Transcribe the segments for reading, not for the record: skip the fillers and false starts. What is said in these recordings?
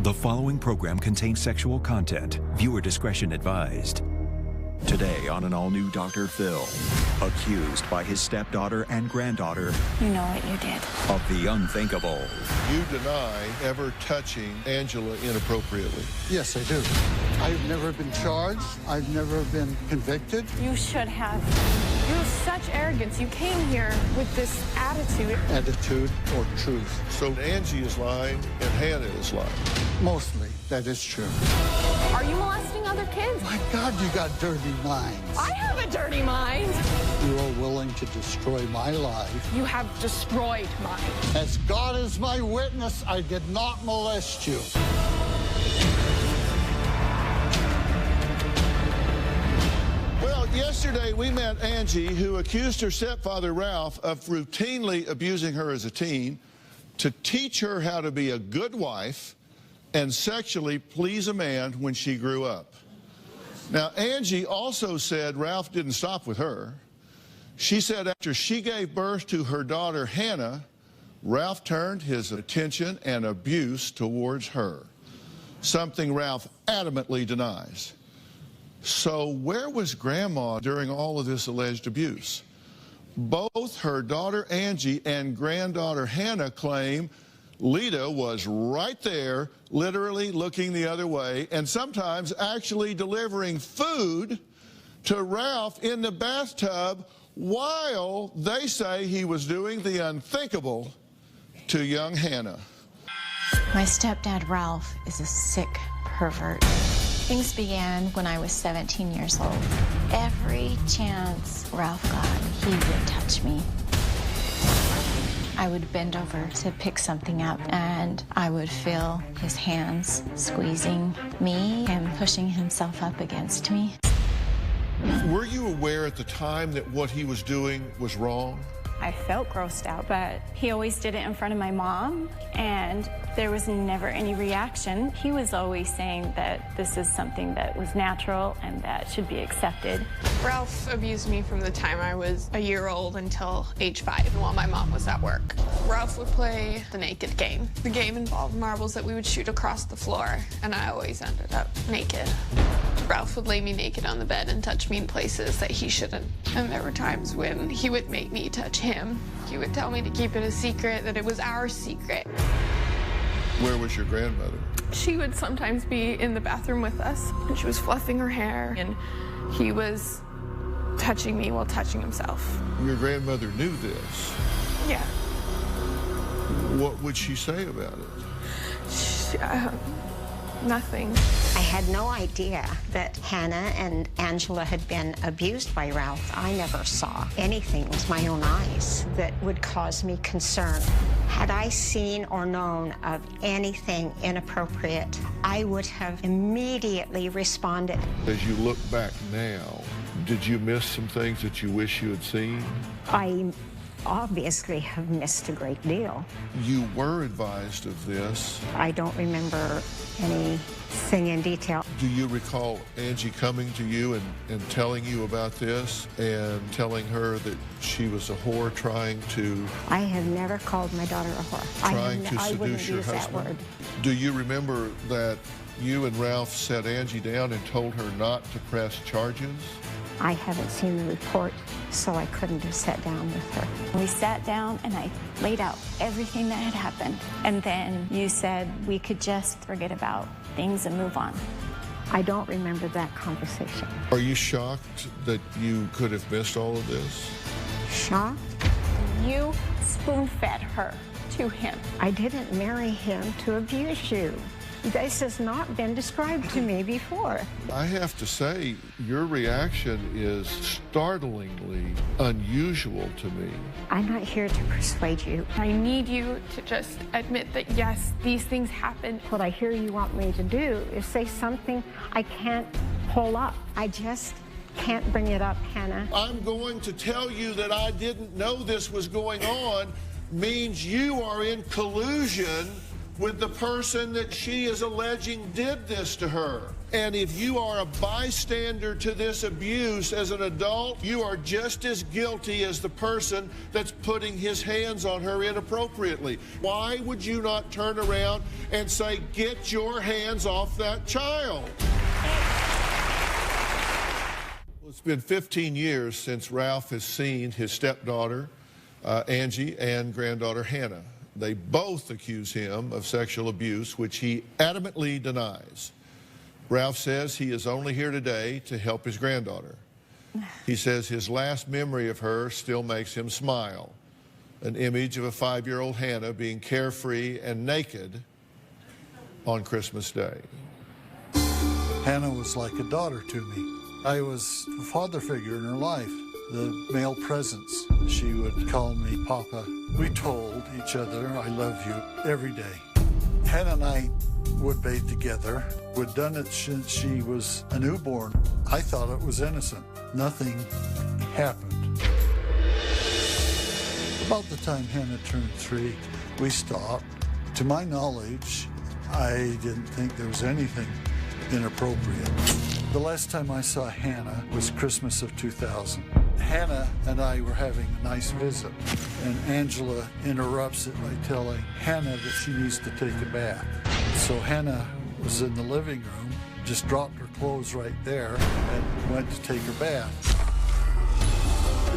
The following program contains sexual content. Viewer discretion advised. Today on an all-new Dr. Phil, accused by his stepdaughter and granddaughter. You know what you did. Of the unthinkable. You deny ever touching Angela inappropriately. Yes, I do. I've never been charged. I've never been convicted. You should have. You have such arrogance. You came here with this attitude. Attitude or truth? So Angie is lying and Hannah is lying. Mostly, that is true. Are you molesting other kids? My God, you got dirty minds. I have a dirty mind. You are willing to destroy my life. You have destroyed mine. As God is my witness, I did not molest you. Well, yesterday we met Angie, who accused her stepfather, Ralph, of routinely abusing her as a teen to teach her how to be a good wife and sexually please a man when she grew up. Now, Angie also said Ralph didn't stop with her. She said after she gave birth to her daughter, Hannah, Ralph turned his attention and abuse towards her, something Ralph adamantly denies. So where was Grandma during all of this alleged abuse? Both her daughter Angie and granddaughter Hannah claim Lita was right there, literally looking the other way, and sometimes actually delivering food to Ralph in the bathtub while they say he was doing the unthinkable to young Hannah. My stepdad, Ralph, is a sick pervert. Things began when I was 17 years old. Every chance Ralph got, he would touch me. I would bend over to pick something up, and I would feel his hands squeezing me and pushing himself up against me. Were you aware at the time that what he was doing was wrong? I felt grossed out, but he always did it in front of my mom, and there was never any reaction. He was always saying that this is something that was natural and that should be accepted. Ralph abused me from the time I was a year old until age 5 while my mom was at work. Ralph would play the naked game. The game involved marbles that we would shoot across the floor, and I always ended up naked. Ralph would lay me naked on the bed and touch me in places that he shouldn't. And there were times when he would make me touch him. He would tell me to keep it a secret, that it was our secret. Where was your grandmother? She would sometimes be in the bathroom with us, and she was fluffing her hair, and he was touching me while touching himself. Your grandmother knew this. Yeah. What would she say about it? Nothing. I had no idea that Hannah and Angela had been abused by Ralph. I never saw anything with my own eyes that would cause me concern. Had I seen or known of anything inappropriate, I would have immediately responded. As you look back now, did you miss some things that you wish you had seen? I obviously have missed a great deal. You were advised of this. I don't remember anything in detail. Do you recall Angie coming to you and telling you about this and telling her that she was a whore trying to... I have never called my daughter a whore. Trying to I wouldn't seduce your use husband? that word. Do you remember that you and Ralph sat Angie down and told her not to press charges? I haven't seen the report, so I couldn't have sat down with her. We sat down and I laid out everything that had happened. And then you said we could just forget about things and move on. I don't remember that conversation. Are you shocked that you could have missed all of this? Shocked? You spoon-fed her to him. I didn't marry him to abuse you. This has not been described to me before. I have to say, your reaction is startlingly unusual to me. I'm not here to persuade you. I need you to just admit that, yes, these things happened. What I hear you want me to do is say something I can't pull up. I just can't bring it up, Hannah. I'm going to tell you that I didn't know this was going on means you are in collusion with the person that she is alleging did this to her. And if you are a bystander to this abuse as an adult, you are just as guilty as the person that's putting his hands on her inappropriately. Why would you not turn around and say, get your hands off that child? Well, it's been 15 years since Ralph has seen his stepdaughter, Angie, and granddaughter, Hannah. They both accuse him of sexual abuse, which he adamantly denies. Ralph says he is only here today to help his granddaughter. He says his last memory of her still makes him smile. An image of a 5-year-old Hannah being carefree and naked on Christmas Day. Hannah was like a daughter to me. I was a father figure in her life, the male presence. She would call me Papa. We told each other, I love you, every day. Hannah and I would bathe together. We'd done it since she was a newborn. I thought it was innocent. Nothing happened. About the time Hannah turned 3, we stopped. To my knowledge, I didn't think there was anything inappropriate. The last time I saw Hannah was Christmas of 2000. Hannah and I were having a nice visit, and Angela interrupts it by telling Hannah that she needs to take a bath. So Hannah was in the living room, just dropped her clothes right there, and went to take her bath.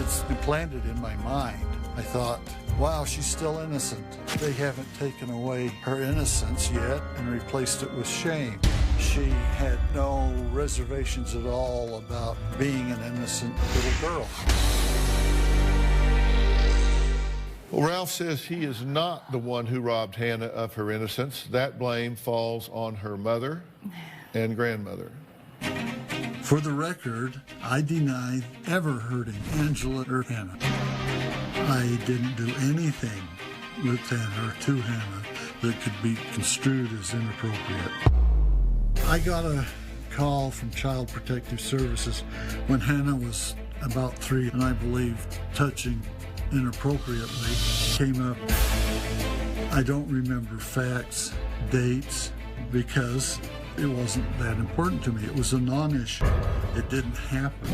It's implanted in my mind. I thought, wow, she's still innocent. They haven't taken away her innocence yet and replaced it with shame. She had no reservations at all about being an innocent little girl. Well, Ralph says he is not the one who robbed Hannah of her innocence. That blame falls on her mother and grandmother. For the record, I deny ever hurting Angela or Hannah. I didn't do anything with Hannah or to Hannah that could be construed as inappropriate. I got a call from Child Protective Services when Hannah was about 3, and I believe touching inappropriately came up. I don't remember facts, dates, because it wasn't that important to me. It was a non-issue. It didn't happen.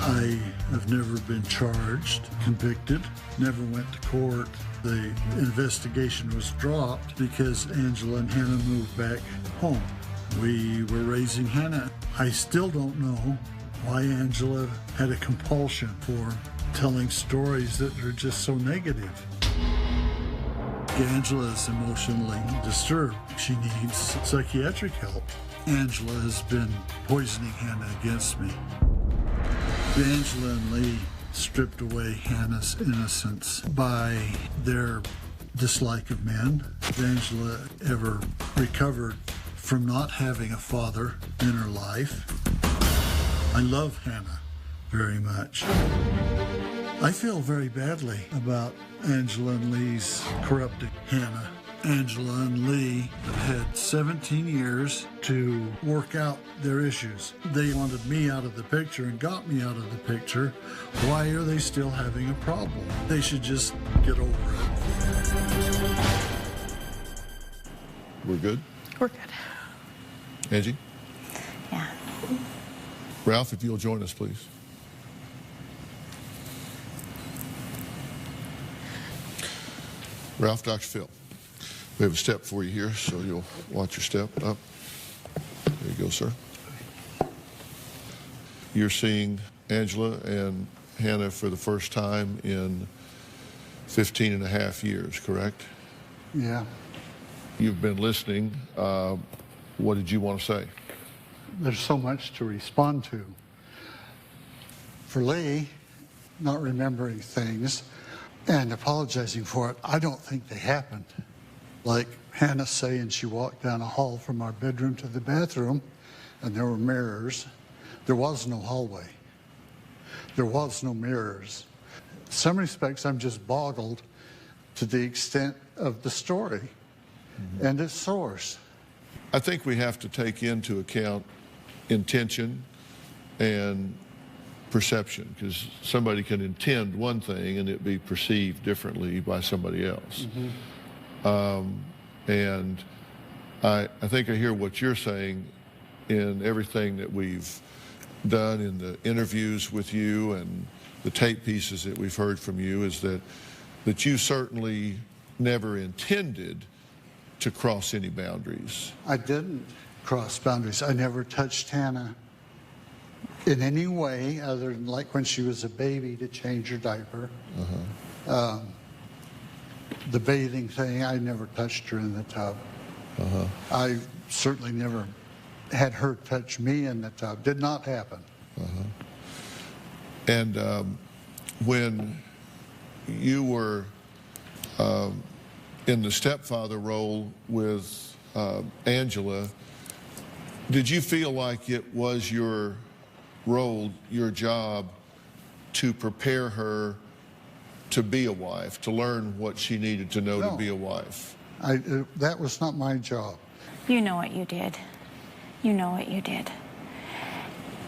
I have never been charged, convicted, never went to court. The investigation was dropped because Angela and Hannah moved back home. We were raising Hannah. I still don't know why Angela had a compulsion for telling stories that are just so negative. Angela is emotionally disturbed. She needs psychiatric help. Angela has been poisoning Hannah against me. Angela and Lee stripped away Hannah's innocence by their dislike of men. Angela ever recovered from not having a father in her life. I love Hannah very much. I feel very badly about Angela and Lee's corrupting Hannah. Angela and Lee have had 17 years to work out their issues. They wanted me out of the picture and got me out of the picture. Why are they still having a problem? They should just get over it. We're good? We're good. Angie? Yeah. Ralph, if you'll join us, please. Ralph, Dr. Phil. We have a step for you here, so you'll watch your step up. There you go, sir. You're seeing Angela and Hannah for the first time in 15 and a half years, correct? Yeah. You've been listening. What did you want to say? There's so much to respond to. For Lee, not remembering things and apologizing for it, I don't think they happened. Like Hannah saying she walked down a hall from our bedroom to the bathroom and there were mirrors. There was no hallway. There was no mirrors. In some respects, I'm just boggled to the extent of the story and its source. I think we have to take into account intention and perception, because somebody can intend one thing and it be perceived differently by somebody else. And I think I hear what you're saying in everything that we've done in the interviews with you and the tape pieces that we've heard from you, is that you certainly never intended to cross any boundaries. I didn't cross boundaries. I never touched Hannah in any way other than like when she was a baby to change her diaper. The bathing thing, I never touched her in the tub. I certainly never had her touch me in the tub. Did not happen. And when you were in the stepfather role with Angela, did you feel like it was your role, your job, to prepare her to be a wife, to learn what she needed to know to be a wife? That was not my job. You know what you did. You know what you did.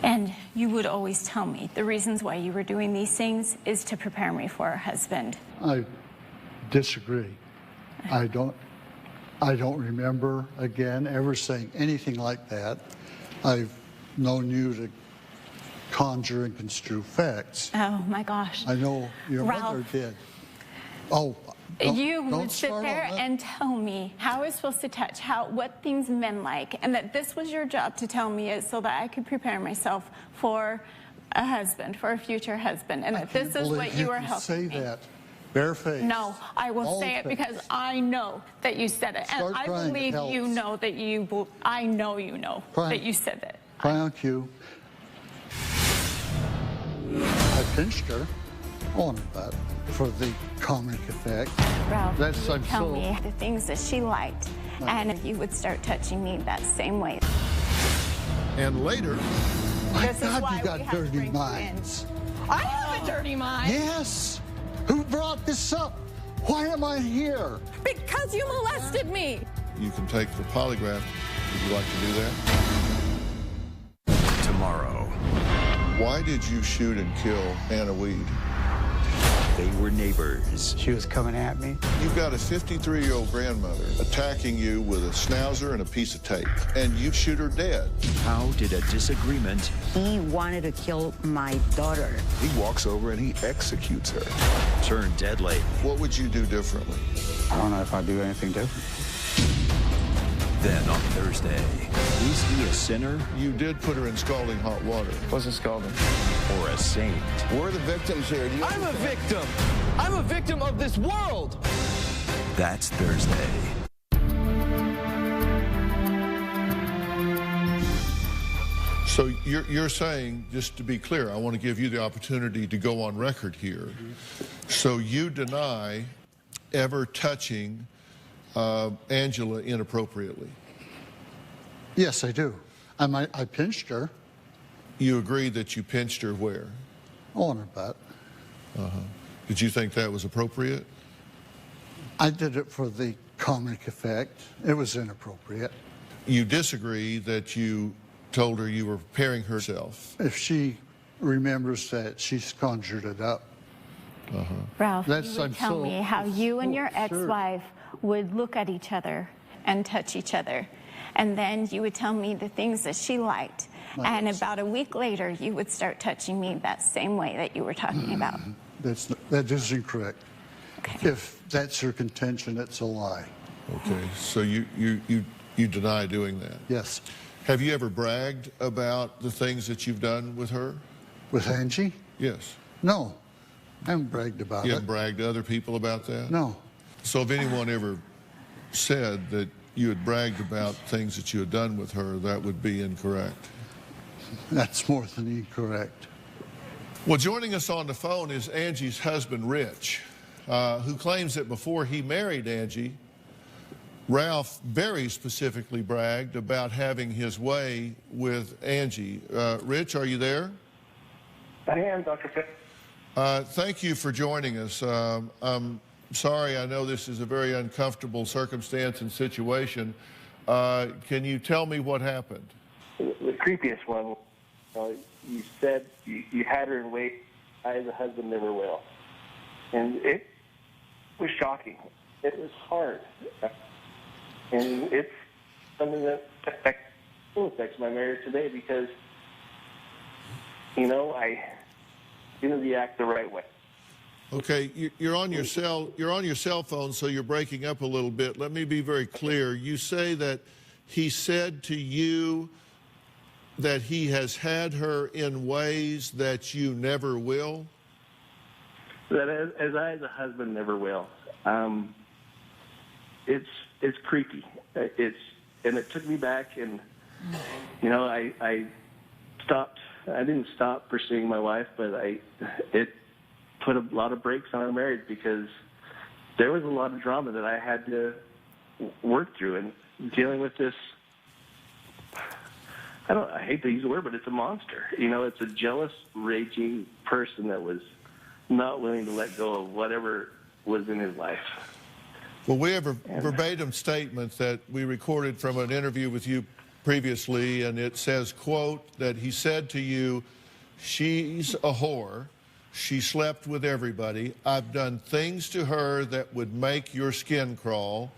And you would always tell me the reasons why you were doing these things is to prepare me for a husband. I disagree. I don't remember, again, ever saying anything like that. I've known you to conjure and construe facts. Oh, my gosh. I know your mother did. Oh, you would sit there and tell me how I was supposed to touch, what things men like, and that this was your job to tell me it so that I could prepare myself for a husband, for a future husband, and that this is what you were helping me. Say that. Bare face. No, I will say it because I know that you said it, and I believe you know that you. I know you know that you said it. Thank you. I pinched her on that for the comic effect. Ralph, you would tell me the things that she liked, and you would start touching me that same way. And later, my God, you got dirty minds. I have a dirty mind. Yes. Who brought this up? Why am I here? Because you molested me. You can take the polygraph. Would you like to do that? Tomorrow. Why did you shoot and kill Anna Weed? They were neighbors. She was coming at me. You've got a 53-year-old grandmother attacking you with a schnauzer and a piece of tape, and you shoot her dead. How did a disagreement... He wanted to kill my daughter. He walks over and he executes her. ...turn deadly? What would you do differently? I don't know if I'd do anything different. Then on Thursday, is he a sinner? You did put her in scalding hot water. What's it scalding? Or a saint? We're the victims here. I'm a victim. I'm a victim of this world. That's Thursday. So you're saying, just to be clear, I want to give you the opportunity to go on record here. So you deny ever touching Angela inappropriately? Yes, I do. I pinched her. You agree that you pinched her where? On her butt. Did you think that was appropriate? I did it for the comic effect. It was inappropriate. You disagree that you told her you were preparing herself? If she remembers that, she's conjured it up. Ralph, you would tell me how you and your ex-wife would look at each other and touch each other. And then you would tell me the things that she liked. And about a week later, you would start touching me that same way that you were talking about. That is incorrect. Okay. If that's your contention, it's a lie. Okay, so you deny doing that? Yes. Have you ever bragged about the things that you've done with her? With Angie? Yes. No, I haven't bragged about it. You haven't bragged to other people about that? No. So if anyone ever said that you had bragged about things that you had done with her, that would be incorrect? That's more than incorrect. Well, joining us on the phone is Angie's husband, Rich, who claims that before he married Angie, Ralph very specifically bragged about having his way with Angie. Rich, are you there? I am, Dr. Pitt. Thank you for joining us. I'm sorry, I know this is a very uncomfortable circumstance and situation. Can you tell me what happened? The creepiest one, you said you had her in wait. I, as a husband, never will. And it was shocking. It was hard. And it's something that affects my marriage today because, I didn't react the right way. Okay, you're on your cell phone, so you're breaking up a little bit. Let me be very clear. You say that he said to you that he has had her in ways that you never will? That as a husband never will. It's creepy. And it took me back, and I stopped. I didn't stop pursuing my wife, but it put a lot of brakes on our marriage because there was a lot of drama that I had to work through, and dealing with this. I hate to use the word, but it's a monster. It's a jealous, raging person that was not willing to let go of whatever was in his life. Well, we have a verbatim statement that we recorded from an interview with you previously, and it says, quote, that he said to you, "She's a whore. She slept with everybody. I've done things to her that would make your skin crawl.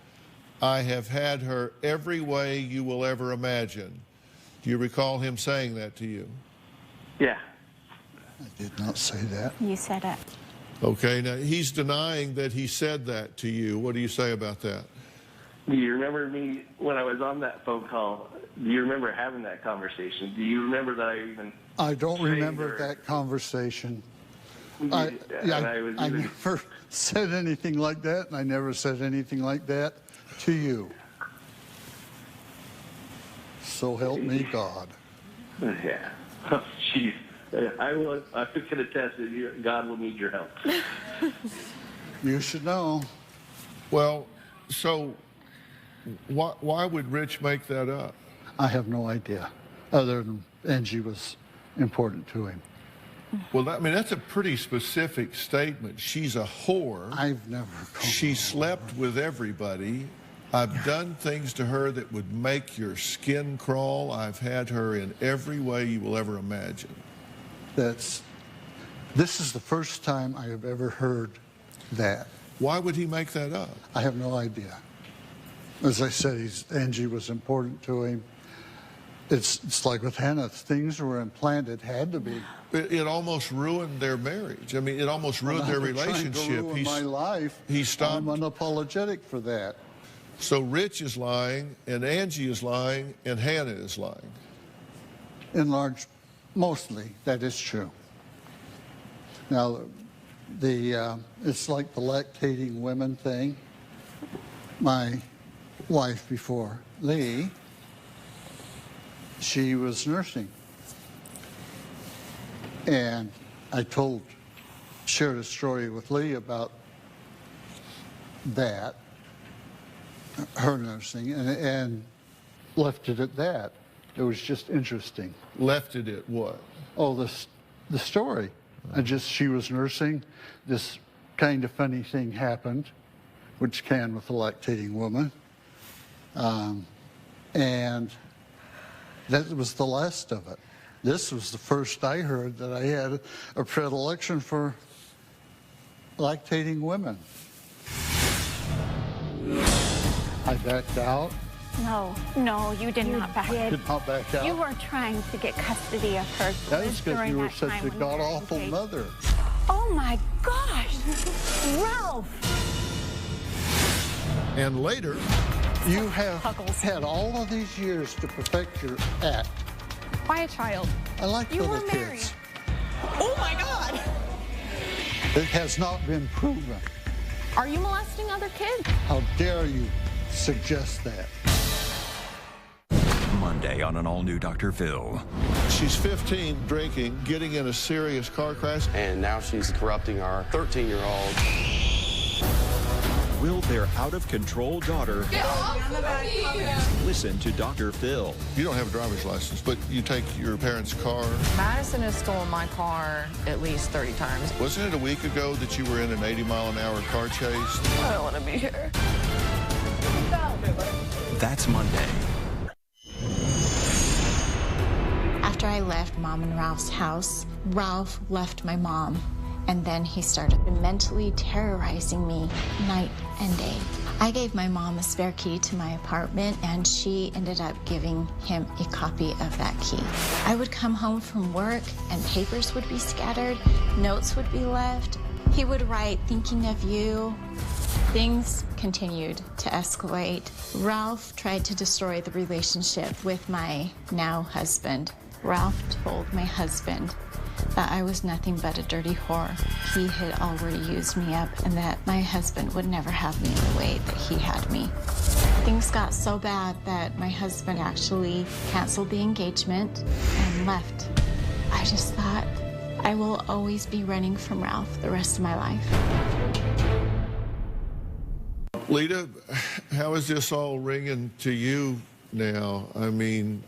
I have had her every way you will ever imagine." Do you recall him saying that to you? Yeah. I did not say that. You said it. Okay, now he's denying that he said that to you. What do you say about that? Do you remember me when I was on that phone call? Do you remember having that conversation? Do you remember that I don't remember that conversation. I never said anything like that, and I never said anything like that to you. So help me God. Yeah. Oh, jeez. I can attest that God will need your help. You should know. Well, so why would Rich make that up? I have no idea, other than Angie was important to him. Well, that's a pretty specific statement. She's a whore. I've never. She slept with everybody. I've done things to her that would make your skin crawl. I've had her in every way you will ever imagine. This is the first time I have ever heard that. Why would he make that up? I have no idea. As I said, Angie was important to him. It's like with Hannah, things were implanted, had to be. It almost ruined their marriage. It almost ruined their relationship. To ruin my life. He stopped. I'm unapologetic for that. So Rich is lying, and Angie is lying, and Hannah is lying. In large, mostly, that is true. Now, it's like the lactating women thing. My wife before Lee, she was nursing. And I shared a story with Lee about that, her nursing, and left it at that. It was just interesting. Left it at what? Oh, the story. She was nursing. This kind of funny thing happened, which can with a lactating woman. And that was the last of it. This was the first I heard that I had a predilection for lactating women. I backed out. No, you did not back out. Did not back out. You were trying to get custody of her. That was because you were such a god-awful mother. Oh my gosh, Ralph! And later, you have had all of these years to perfect your act. Why a child? I like you little were married. kids. Oh my God! It has not been proven. Are you molesting other kids? How dare you suggest that? Monday on an all-new Dr. Phil. She's 15, drinking, getting in a serious car crash. And now she's corrupting our 13-year-old. Will their out-of-control daughter Get off of me! listen to Dr. Phil? You don't have a driver's license, but you take your parents' car. Madison has stolen my car at least 30 times. Wasn't it a week ago that you were in an 80-mile-an-hour car chase? I don't want to be here. That's Monday. After I left Mom and Ralph's house, Ralph left my mom And then he started mentally terrorizing me night and day. I gave my mom a spare key to my apartment, and she ended up giving him a copy of that key. I would come home from work, and papers would be scattered, notes would be left. He would write, "Thinking of you." Things continued to escalate. Ralph tried to destroy the relationship with my now husband. Ralph told my husband that I was nothing but a dirty whore. He had already used me up, and that my husband would never have me the way that he had me. Things got so bad that my husband actually canceled the engagement and left. I just thought, I will always be running from Ralph the rest of my life. Lita, how is this all ringing to you now? I mean,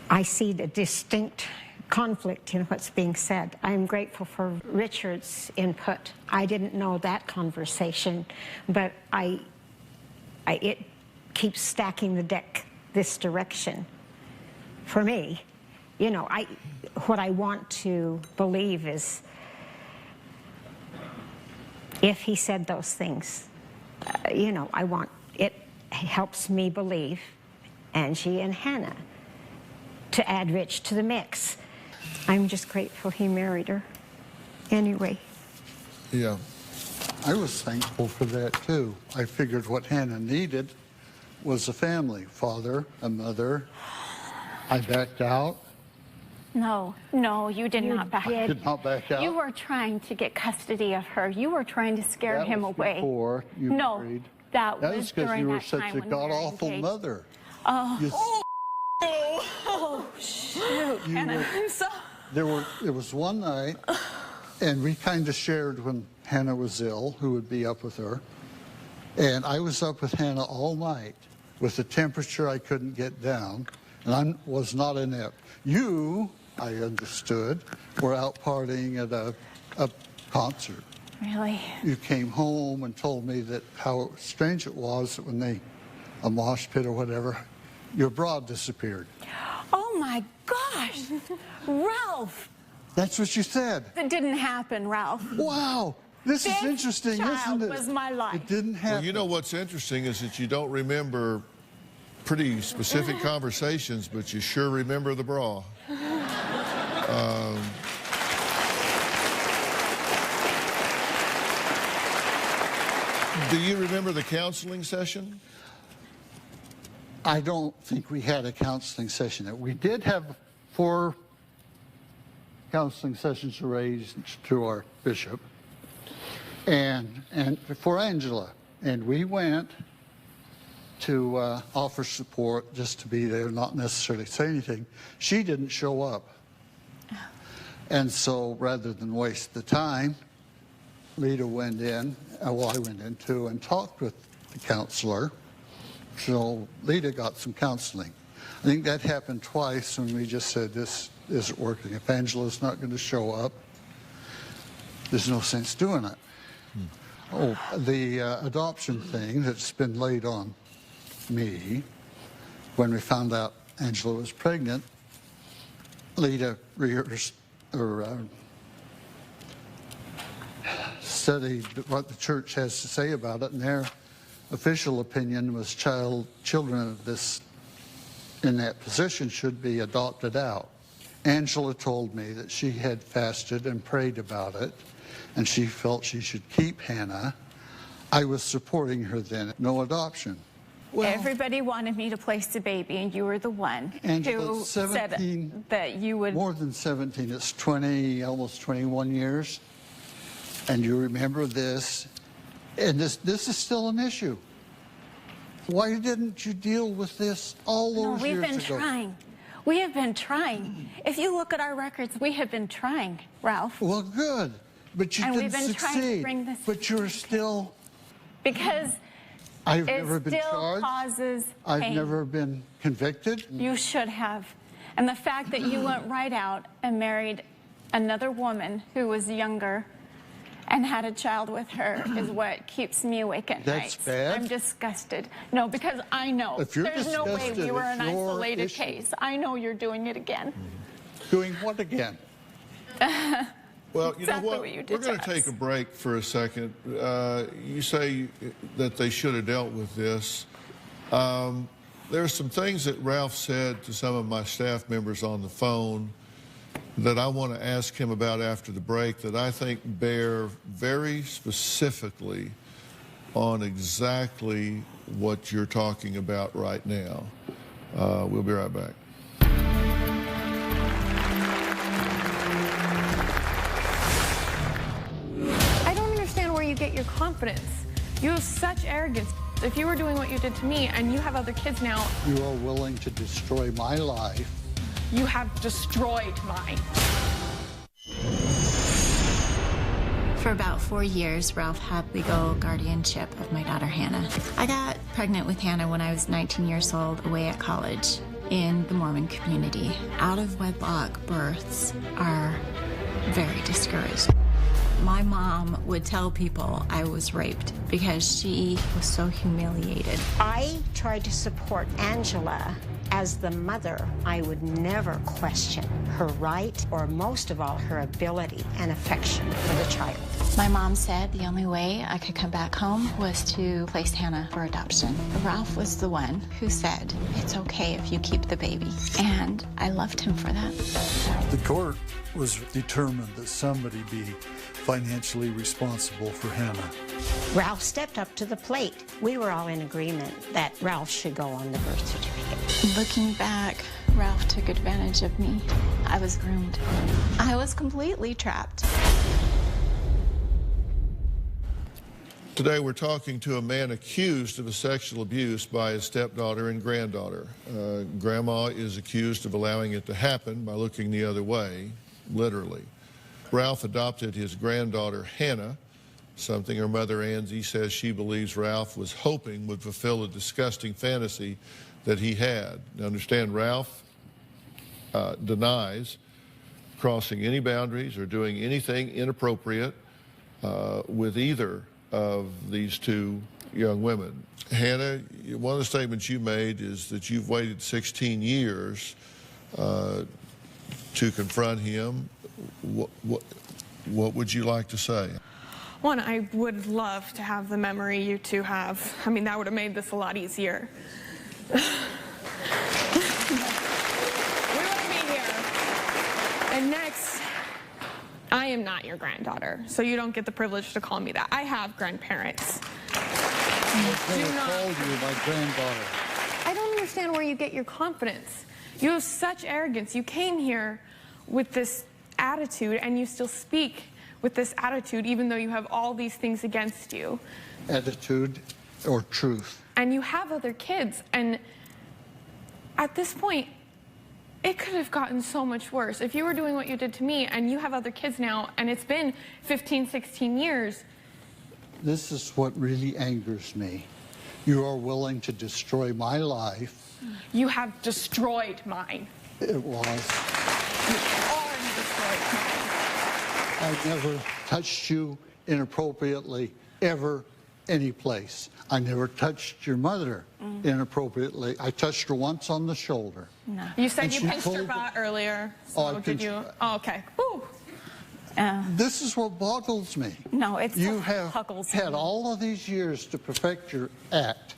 I see the distinct conflict in what's being said. I'm grateful for Richard's input. I didn't know that conversation, but it keeps stacking the deck this direction. For me, you know, what I want to believe is if he said those things, you know, it helps me believe Angie and Hannah to add Rich to the mix. I'm just grateful he married her. Anyway. Yeah. I was thankful for that, too. I figured what Hannah needed was a family, father, a mother. I backed out. No, you did not back out. I did not back out. You were trying to get custody of her. You were trying to scare him away. Before you married. That was was because during you were that such time a when we were god-awful engaged. mother. Oh, shoot. Hannah, I'm so... There was one night, and we kind of shared when Hannah was ill, who would be up with her. And I was up with Hannah all night with a temperature I couldn't get down, and I was not inept. You, I understood, were out partying at a concert. Really? You came home and told me that how strange it was that when a mosh pit or whatever, your bra disappeared. Oh my gosh, Ralph. That's what you said. That didn't happen, Ralph. Wow, this is interesting, isn't it? Was my life. It didn't happen. Well, you know what's interesting is that you don't remember pretty specific conversations, but you sure remember the bra. Do you remember the counseling session? I don't think we had a counseling session. We did have 4 counseling sessions arranged to our bishop and for Angela. And we went to offer support, just to be there, not necessarily say anything. She didn't show up. And so rather than waste the time, Lita went in, I went in too, and talked with the counselor. So Lita got some counseling. I think that happened twice when we just said this isn't working. If Angela's not going to show up, there's no sense doing it. Oh, the adoption thing that's been laid on me, when we found out Angela was pregnant, Lita rehearsed or studied what the church has to say about it, and their official opinion was children of this in that position should be adopted out. Angela told me that she had fasted and prayed about it, and she felt she should keep Hannah. I was supporting her then. No adoption. Well, everybody wanted me to place the baby, and you were the one who said that you would... More than 17. It's 20, almost 21 years. And you remember this. And this is still an issue. Why didn't you deal with this all those years ago? We've been trying. We have been trying. If you look at our records, we have been trying, Ralph. Well, good. But you didn't succeed. Trying to bring this... But you're still... Because... I've never been charged. Causes pain. I've never been convicted. You should have. And the fact that you went right out and married another woman who was younger and had a child with her is what keeps me awake at night. That's bad. I'm disgusted. No, because I know. There's no way we were an isolated case. I know you're doing it again. Doing what again? Well, you exactly know what? what you did We're going to to take us. a break for a second. You say that they should have dealt with this. There are some things that Ralph said to some of my staff members on the phone that I want to ask him about after the break that I think bear very specifically on exactly what you're talking about right now. We'll be right back. I don't understand where you get your confidence. You have such arrogance. If you were doing what you did to me and you have other kids now, You are willing to destroy my life. you have destroyed mine. For about 4 years, Ralph had legal guardianship of my daughter, Hannah. I got pregnant with Hannah when I was 19 years old, away at college in the Mormon community. Out-of-wedlock births are very discouraged. My mom would tell people I was raped because she was so humiliated. I tried to support Angela. As the mother, I would never question her right or, most of all, her ability and affection for the child. My mom said the only way I could come back home was to place Hannah for adoption. Ralph was the one who said, it's okay if you keep the baby. And I loved him for that. The court was determined that somebody be financially responsible for Hannah. Ralph stepped up to the plate. We were all in agreement that Ralph should go on the birth certificate. Looking back, Ralph took advantage of me. I was groomed. I was completely trapped. Today we're talking to a man accused of a sexual abuse by his stepdaughter and granddaughter. Grandma is accused of allowing it to happen by looking the other way, literally. Ralph adopted his granddaughter Hannah, something her mother Angie says she believes Ralph was hoping would fulfill a disgusting fantasy that he had. Now understand, Ralph denies crossing any boundaries or doing anything inappropriate with either of these two young women. Hannah, one of the statements you made is that you've waited 16 years to confront him. What would you like to say? One, I would love to have the memory you two have. I mean, that would have made this a lot easier. We wouldn't be here. And next, I am not your granddaughter, so you don't get the privilege to call me that. I have grandparents. They called you my granddaughter. I don't understand where you get your confidence. You have such arrogance. You came here with this attitude, and you still speak with this attitude, even though you have all these things against you. Attitude or truth? And you have other kids, and at this point, it could have gotten so much worse. If you were doing what you did to me, and you have other kids now, and it's been 15, 16 years. This is what really angers me. You are willing to destroy my life. You have destroyed mine. It was. You already destroyed mine. I never touched you inappropriately, ever, any place. I never touched your mother inappropriately. I touched her once on the shoulder. No. You said And you she pinched her told- butt earlier. So Oh, I did you? pinched- Oh, okay. Whew. This is what boggles me. No, it's You what have huggles had me. all of these years to perfect your act,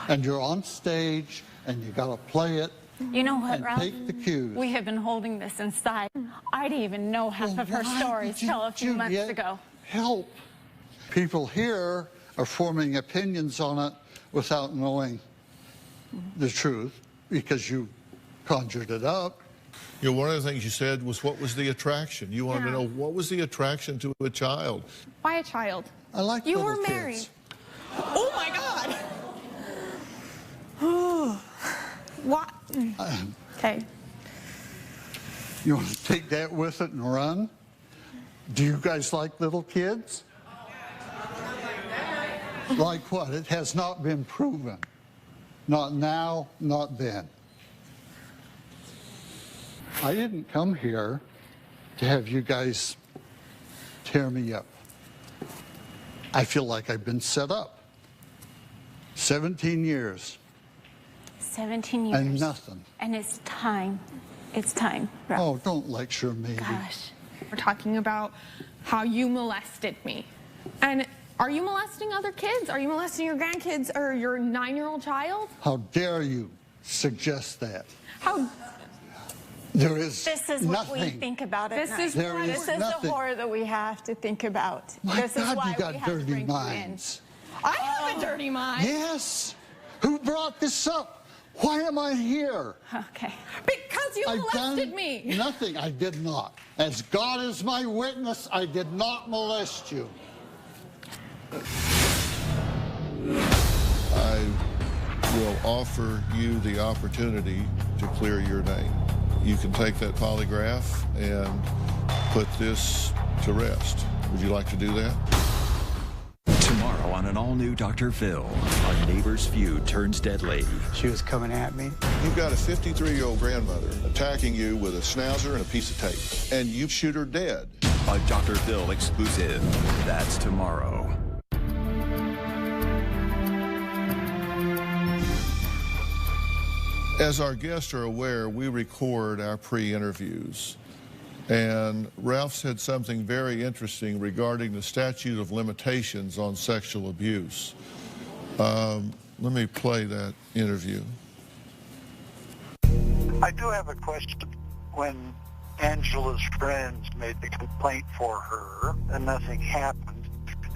and you're on stage, and you got to play it. You know what, And Ralph? take the cues. We have been holding this inside. I didn't even know half of her Why stories did you till a few do months yet ago. Help. People here are forming opinions on it without knowing the truth because you conjured it up. You know, one of the things you said was, what was the attraction? You wanted to Yeah. know, what was the attraction to a child? Why a child? I like You little were married. kids. Oh my God. What? Okay. You want to take that with it and run? Do you guys like little kids? Like what? It has not been proven. Not now, not then. I didn't come here to have you guys tear me up. I feel like I've been set up. 17 years 17 years. and nothing. And it's time. It's time, Ralph. Oh, don't lecture me. Gosh. We're talking about how you molested me. And are you molesting other kids? Are you molesting your grandkids or your 9-year-old child? How dare you suggest that? How? There is This is nothing. what we think about it. This is the horror that we have to think about. My this God, is why you got we have to dirty bring minds. I have a dirty mind. Yes. Who brought this up? Why am I here? Okay. Because you molested me. Nothing. I did not. As God is my witness, I did not molest you. I will offer you the opportunity to clear your name. You can take that polygraph and put this to rest. Would you like to do that? Tomorrow on an all-new Dr. Phil, a neighbor's feud turns deadly. She was coming at me. You've got a 53-year-old grandmother attacking you with a schnauzer and a piece of tape, and you shoot her dead. A Dr. Phil exclusive. That's tomorrow. As our guests are aware, we record our pre-interviews. And Ralph said something very interesting regarding the statute of limitations on sexual abuse. Let me play that interview. I do have a question. When Angela's friends made the complaint for her and nothing happened,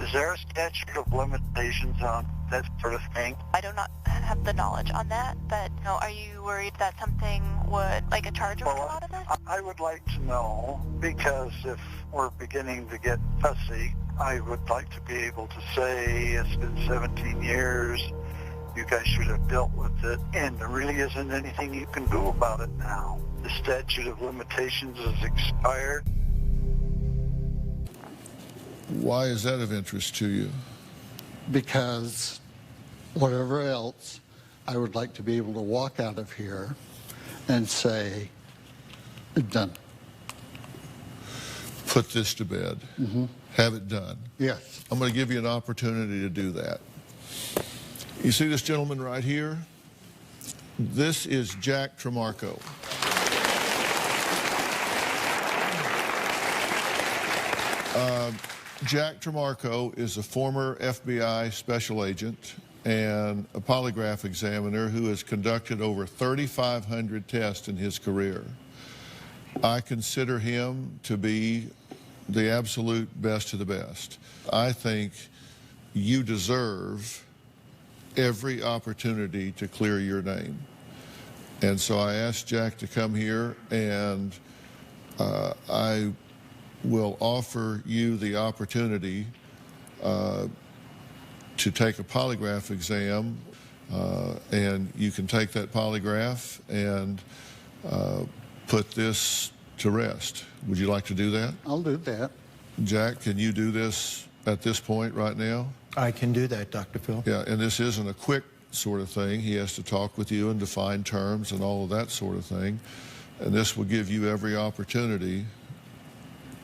is there a statute of limitations on that sort of thing? I do not have the knowledge on that, but are you worried that something would, like a charge would come out of it? I would like to know, because if we're beginning to get fussy, I would like to be able to say it's been 17 years, you guys should have dealt with it, and there really isn't anything you can do about it now. The statute of limitations is expired. Why is that of interest to you? Because whatever else, I would like to be able to walk out of here and say, done. Put this to bed. Mm-hmm. Have it done. Yes. I'm going to give you an opportunity to do that. You see this gentleman right here? This is Jack Tremarco. Jack Tremarco is a former FBI special agent and a polygraph examiner who has conducted over 3,500 tests in his career. I consider him to be the absolute best of the best. I think you deserve every opportunity to clear your name. And so I asked Jack to come here, and I will offer you the opportunity to take a polygraph exam, and you can take that polygraph and put this to rest. Would you like to do that? I'll do that. Jack, can you do this at this point right now? I can do that, Dr. Phil. Yeah, and this isn't a quick sort of thing. He has to talk with you and define terms and all of that sort of thing. And this will give you every opportunity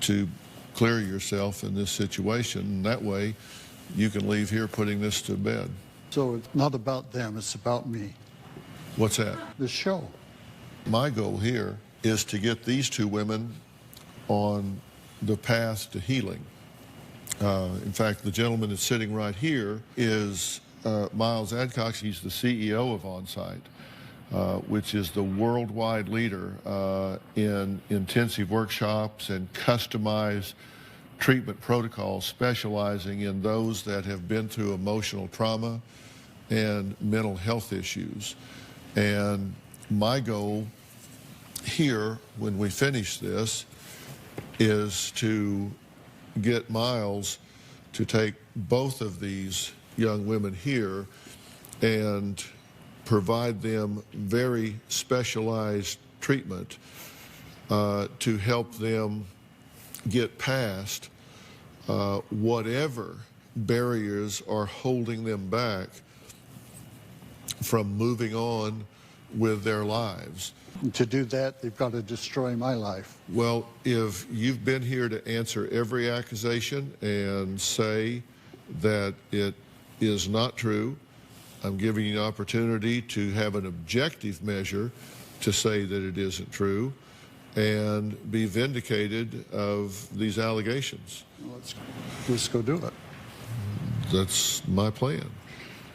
to clear yourself in this situation. And that way, you can leave here putting this to bed. So it's not about them, it's about me. What's that? The show. My goal here is to get these two women on the path to healing. In fact, the gentleman that's sitting right here is Miles Adcox. He's the CEO of OnSite, which is the worldwide leader in intensive workshops and customized treatment protocols, specializing in those that have been through emotional trauma and mental health issues. And my goal here, when we finish this, is to get Miles to take both of these young women here and provide them very specialized treatment to help them get past whatever barriers are holding them back from moving on with their lives. And to do that, they've got to destroy my life. Well, if you've been here to answer every accusation and say that it is not true, I'm giving you an opportunity to have an objective measure to say that it isn't true. and be vindicated of these allegations. Let's go do it. That's my plan.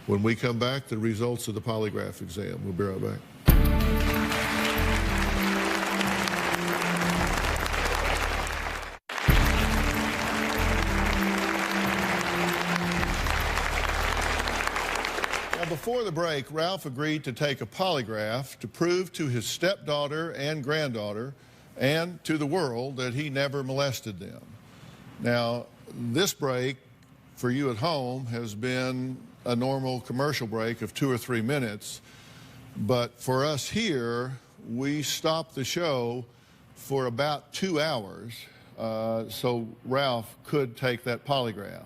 When we come back, the results of the polygraph exam. We'll be right back. Before the break, Ralph agreed to take a polygraph to prove to his stepdaughter and granddaughter and to the world that he never molested them. Now, this break for you at home has been a normal commercial break of 2 or 3 minutes, but for us here, we stopped the show for about 2 hours so Ralph could take that polygraph.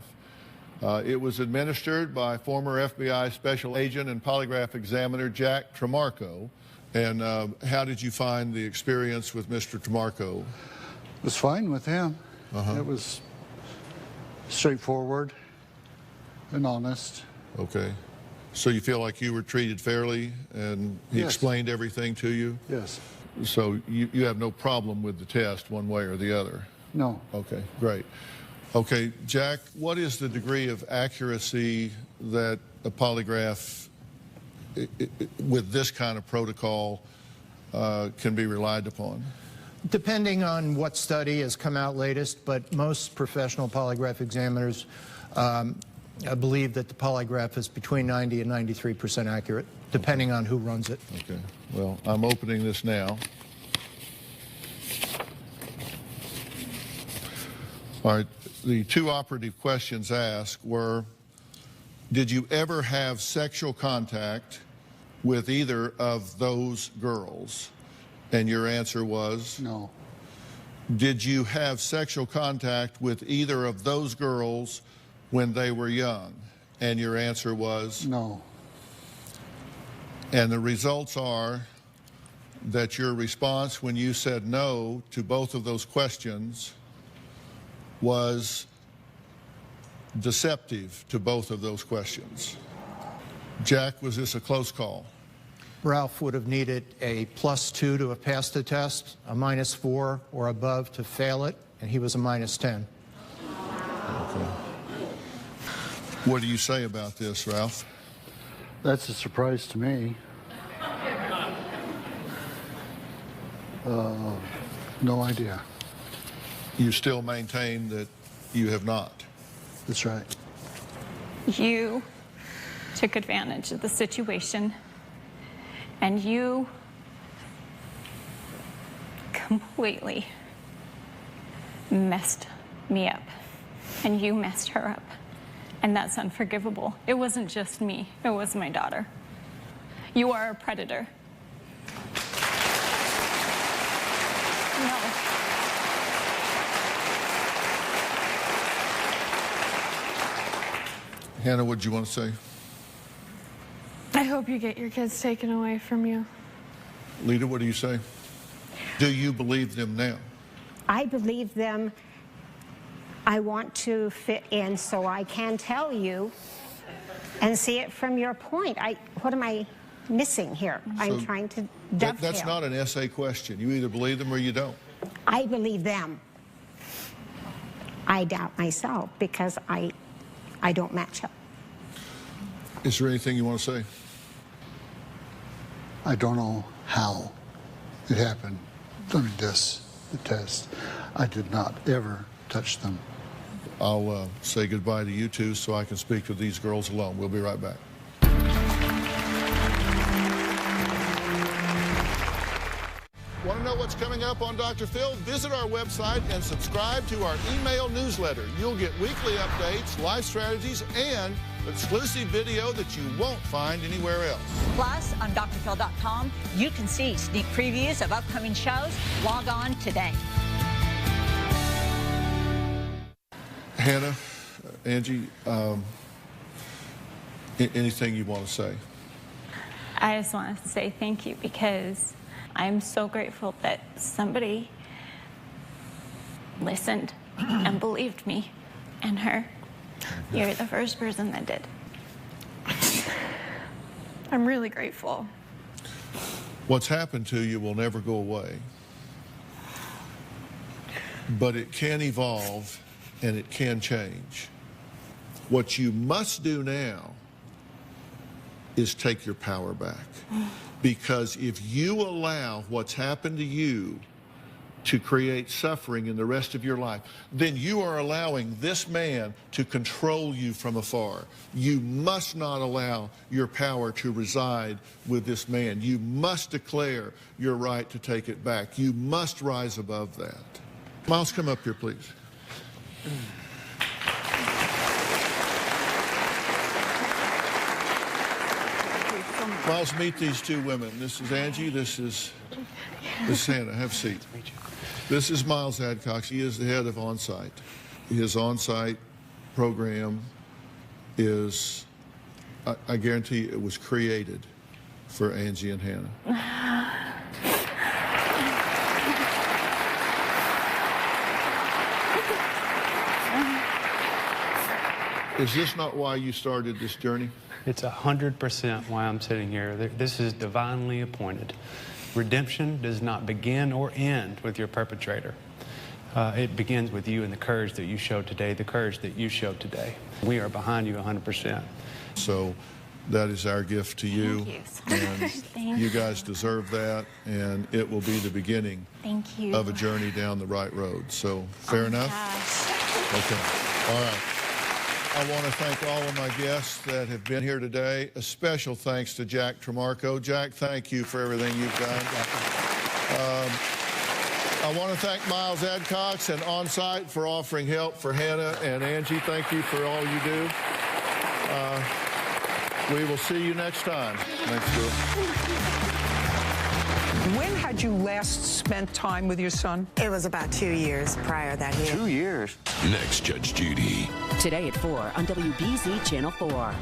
It was administered by former FBI Special Agent and Polygraph Examiner Jack Tremarco. And how did you find the experience with Mr. Tremarco? It was fine with him. It was straightforward and honest. Okay. So you feel like you were treated fairly and he explained everything to you? Yes. So you have no problem with the test one way or the other? No. Okay, great. Okay, Jack, what is the degree of accuracy that a polygraph with this kind of protocol can be relied upon? Depending on what study has come out latest, but most professional polygraph examiners believe that the polygraph is between 90 and 93% accurate, depending on who runs it. Okay, well, I'm opening this now. All right, the 2 operative questions asked were, did you ever have sexual contact with either of those girls? And your answer was? No. Did you have sexual contact with either of those girls when they were young? And your answer was? No. And the results are that your response when you said no to both of those questions was deceptive to both of those questions. Jack, was this a close call? Ralph would have needed a +2 to have passed the test, a -4 or above to fail it, and he was a -10. Okay. What do you say about this, Ralph? That's a surprise to me. No idea. You still maintain that you have not? That's right. You took advantage of the situation, and you completely messed me up, and you messed her up, and that's unforgivable. It wasn't just me, it was my daughter. You are a predator. No. Hannah, what do you want to say? I hope you get your kids taken away from you. Lita, what do you say? Do you believe them now? I believe them. I want to fit in so I can tell you and see it from your point. What am I missing here? I'm trying to dovetail. That's not an essay question. You either believe them or you don't. I believe them. I doubt myself because I don't match up. Is there anything you want to say? I don't know how it happened during the test. I did not ever touch them. I'll say goodbye to you two so I can speak to these girls alone. We'll be right back. Want to know what's coming up on Dr. Phil? Visit our website and subscribe to our email newsletter. You'll get weekly updates, life strategies, and exclusive video that you won't find anywhere else. Plus, on drphil.com, you can see sneak previews of upcoming shows. Log on today. Hannah, Angie, anything you want to say? I just want to say thank you because I'm so grateful that somebody listened and believed me and her. You're the first person that did. I'm really grateful. What's happened to you will never go away. but it can evolve and it can change. What you must do now is take your power back. Because if you allow what's happened to you to create suffering in the rest of your life, then you are allowing this man to control you from afar. You must not allow your power to reside with this man. You must declare your right to take it back. You must rise above that. Miles, come up here, please. Miles, meet these two women. This is Angie, this is Hannah. Have a seat. This is Miles Adcox. He is the head of On-Site. His On-Site program is, I guarantee it was created for Angie and Hannah. Is this not why you started this journey? It's 100% why I'm sitting here. This is divinely appointed. Redemption does not begin or end with your perpetrator. It begins with you and the courage that you showed today, the courage that you showed today. We are behind you 100%. So that is our gift to you. And you guys deserve that, and it will be the beginning of a journey down the right road. So fair enough? Okay. All right. I want to thank all of my guests that have been here today. A special thanks to Jack Tremarco. Jack, thank you for everything you've done. I want to thank Miles Adcox and On-Site for offering help for Hannah and Angie. Thank you for all you do. We will see you next time. Thanks, Bill. When had you last spent time with your son? It was about 2 years prior that year. 2 years? Next, Judge Judy. Today at 4 on WBZ Channel 4.